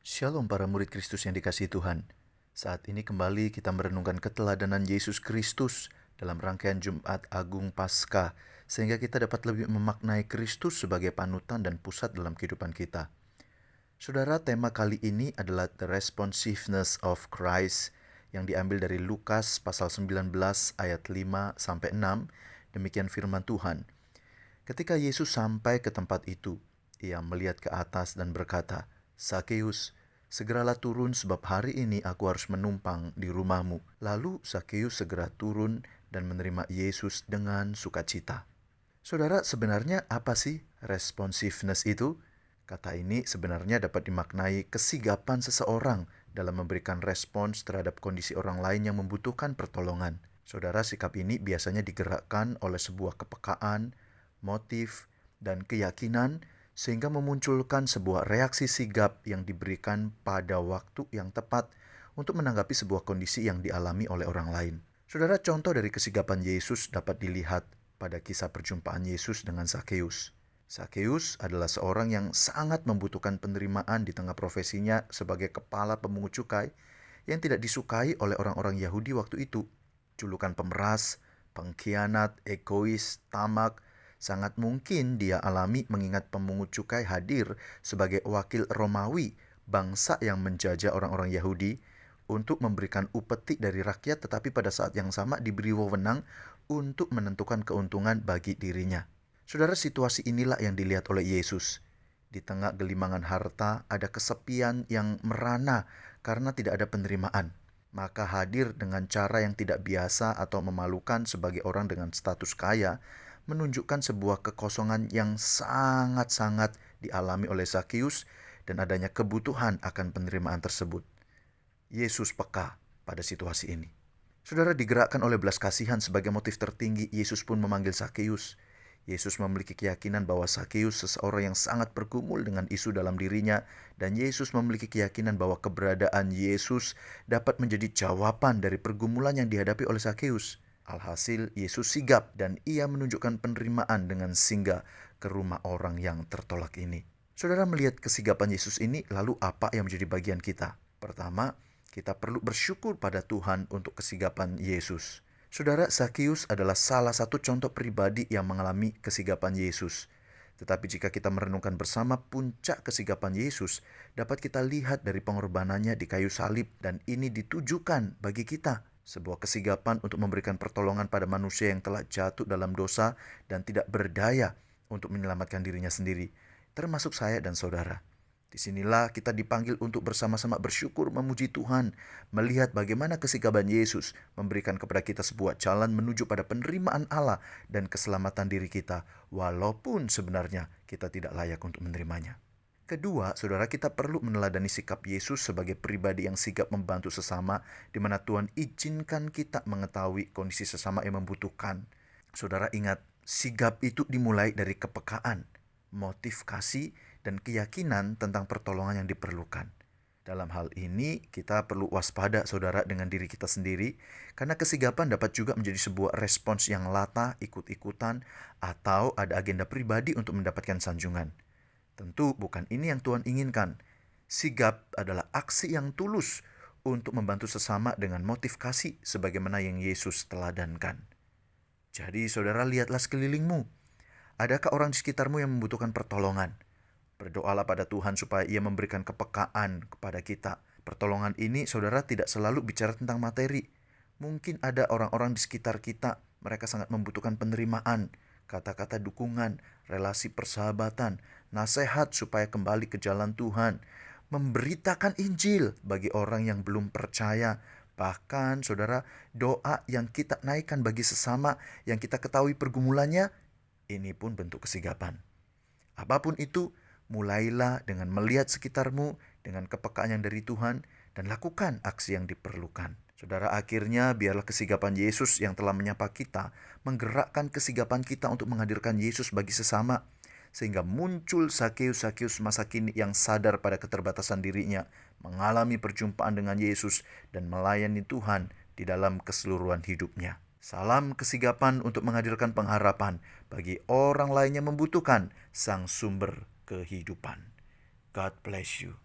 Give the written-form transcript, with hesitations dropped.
Shalom para murid Kristus yang dikasihi Tuhan. Saat ini kembali kita merenungkan keteladanan Yesus Kristus dalam rangkaian Jumat Agung Paskah, sehingga kita dapat lebih memaknai Kristus sebagai panutan dan pusat dalam kehidupan kita. Saudara, tema kali ini adalah The Responsiveness of Christ yang diambil dari Lukas pasal 19 ayat 5-6. Demikian firman Tuhan. Ketika Yesus sampai ke tempat itu, ia melihat ke atas dan berkata, "Sakeus, segeralah turun sebab hari ini aku harus menumpang di rumahmu." Lalu Sakeus segera turun dan menerima Yesus dengan sukacita. Saudara, sebenarnya apa sih responsiveness itu? Kata ini sebenarnya dapat dimaknai kesigapan seseorang dalam memberikan respons terhadap kondisi orang lain yang membutuhkan pertolongan. Saudara, sikap ini biasanya digerakkan oleh sebuah kepekaan, motif, dan keyakinan sehingga memunculkan sebuah reaksi sigap yang diberikan pada waktu yang tepat untuk menanggapi sebuah kondisi yang dialami oleh orang lain. Saudara, contoh dari kesigapan Yesus dapat dilihat pada kisah perjumpaan Yesus dengan Sakeus. Sakeus adalah seorang yang sangat membutuhkan penerimaan di tengah profesinya sebagai kepala pemungut cukai yang tidak disukai oleh orang-orang Yahudi waktu itu. Julukan pemeras, pengkhianat, egois, tamak, sangat mungkin dia alami mengingat pemungut cukai hadir sebagai wakil Romawi, bangsa yang menjajah orang-orang Yahudi, untuk memberikan upeti dari rakyat, tetapi pada saat yang sama diberi wewenang untuk menentukan keuntungan bagi dirinya. Saudara, situasi inilah yang dilihat oleh Yesus. Di tengah gelimangan harta ada kesepian yang merana karena tidak ada penerimaan. Maka hadir dengan cara yang tidak biasa atau memalukan sebagai orang dengan status kaya, menunjukkan sebuah kekosongan yang sangat-sangat dialami oleh Sakeus dan adanya kebutuhan akan penerimaan tersebut. Yesus peka pada situasi ini. Saudara, digerakkan oleh belas kasihan sebagai motif tertinggi, Yesus pun memanggil Sakeus. Yesus memiliki keyakinan bahwa Sakeus seseorang yang sangat bergumul dengan isu dalam dirinya, dan Yesus memiliki keyakinan bahwa keberadaan Yesus dapat menjadi jawaban dari pergumulan yang dihadapi oleh Sakeus. Alhasil, Yesus sigap dan ia menunjukkan penerimaan dengan singgah ke rumah orang yang tertolak ini. Saudara, melihat kesigapan Yesus ini, lalu apa yang menjadi bagian kita? Pertama, kita perlu bersyukur pada Tuhan untuk kesigapan Yesus. Saudara, Sakeus adalah salah satu contoh pribadi yang mengalami kesigapan Yesus. Tetapi jika kita merenungkan bersama puncak kesigapan Yesus, dapat kita lihat dari pengorbanannya di kayu salib, dan ini ditujukan bagi kita. Sebuah kesigapan untuk memberikan pertolongan pada manusia yang telah jatuh dalam dosa dan tidak berdaya untuk menyelamatkan dirinya sendiri, termasuk saya dan saudara. Disinilah kita dipanggil untuk bersama-sama bersyukur memuji Tuhan, melihat bagaimana kesigapan Yesus memberikan kepada kita sebuah jalan menuju pada penerimaan Allah dan keselamatan diri kita, walaupun sebenarnya kita tidak layak untuk menerimanya. Kedua, saudara, kita perlu meneladani sikap Yesus sebagai pribadi yang sigap membantu sesama, di mana Tuhan izinkan kita mengetahui kondisi sesama yang membutuhkan. Saudara, ingat, sigap itu dimulai dari kepekaan, motif kasih, dan keyakinan tentang pertolongan yang diperlukan. Dalam hal ini, kita perlu waspada, saudara, dengan diri kita sendiri, karena kesigapan dapat juga menjadi sebuah respons yang latah, ikut-ikutan, atau ada agenda pribadi untuk mendapatkan sanjungan. Tentu bukan ini yang Tuhan inginkan. Sigap adalah aksi yang tulus untuk membantu sesama dengan motif kasih sebagaimana yang Yesus teladankan. Jadi saudara, lihatlah sekelilingmu. Adakah orang di sekitarmu yang membutuhkan pertolongan? Berdoalah pada Tuhan supaya Ia memberikan kepekaan kepada kita. Pertolongan ini, saudara, tidak selalu bicara tentang materi. Mungkin ada orang-orang di sekitar kita, mereka sangat membutuhkan penerimaan, kata-kata dukungan, relasi persahabatan, nasihat supaya kembali ke jalan Tuhan, memberitakan Injil bagi orang yang belum percaya. Bahkan, saudara, doa yang kita naikkan bagi sesama yang kita ketahui pergumulannya, ini pun bentuk kesigapan. Apapun itu, mulailah dengan melihat sekitarmu dengan kepekaan yang dari Tuhan dan lakukan aksi yang diperlukan. Saudara, akhirnya biarlah kesigapan Yesus yang telah menyapa kita menggerakkan kesigapan kita untuk menghadirkan Yesus bagi sesama, sehingga muncul Sakeus masa kini yang sadar pada keterbatasan dirinya, mengalami perjumpaan dengan Yesus dan melayani Tuhan di dalam keseluruhan hidupnya. Salam kesigapan untuk menghadirkan pengharapan bagi orang lain yang membutuhkan Sang Sumber kehidupan. God bless you.